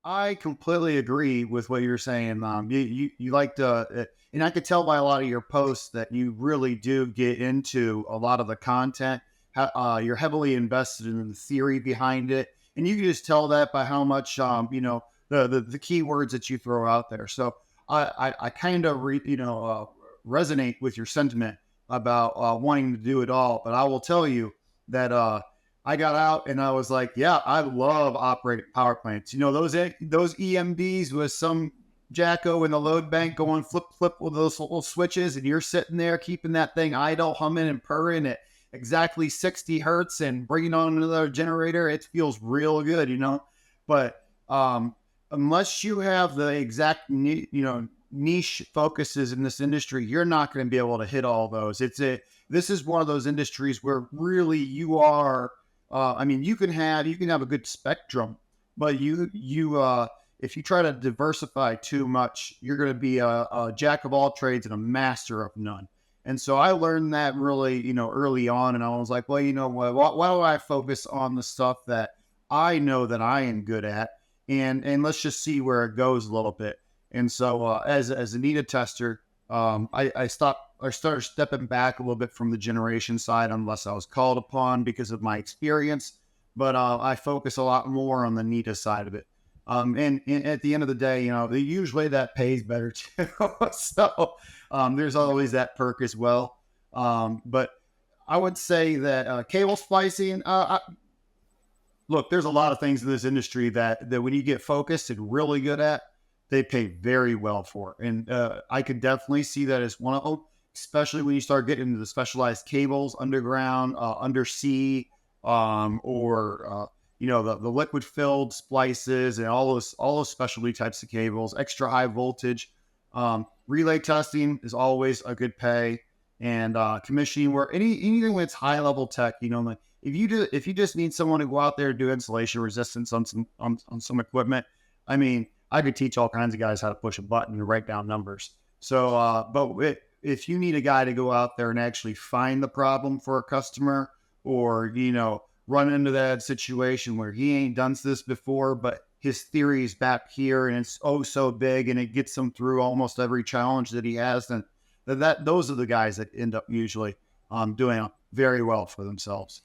I completely agree with what you're saying. You like to, and I could tell by a lot of your posts that you really do get into a lot of the content. You're heavily invested in the theory behind it, and you can just tell that by how much, the keywords that you throw out there. So I kind of resonate with your sentiment about wanting to do it all. But I will tell you that I got out and I was like, yeah, I love operating power plants. You know, those EMDs with some jacko in the load bank going flip flip with those little switches, and you're sitting there keeping that thing idle, humming and purring at exactly 60 hertz and bringing on another generator. It feels real good, you know. But unless you have the exact niche focuses in this industry, you're not going to be able to hit all those. This is one of those industries where really you are. I mean, you can have a good spectrum, but if you try to diversify too much, you're going to be a jack of all trades and a master of none. And so I learned that really, early on, and I was like, well, you know what? Why do I focus on the stuff that I know that I am good at, and let's just see where it goes a little bit. And so, as a NETA tester, I started stepping back a little bit from the generation side unless I was called upon because of my experience. But I focus a lot more on the NETA side of it. And at the end of the day, usually that pays better too. So there's always that perk as well. But I would say that cable splicing, look, there's a lot of things in this industry that when you get focused and really good at, they pay very well for. And I could definitely see that as one of them, especially when you start getting into the specialized cables, underground, undersea, or the liquid filled splices and all those specialty types of cables, extra high voltage. Relay testing is always a good pay, and commissioning work, anything that's high level tech. Like if you just need someone to go out there and do insulation resistance on some equipment, I mean, I could teach all kinds of guys how to push a button and write down numbers. So, if you need a guy to go out there and actually find the problem for a customer, or run into that situation where he ain't done this before, but his theory is back here and it's oh so big and it gets him through almost every challenge that he has, then those are the guys that end up usually doing very well for themselves.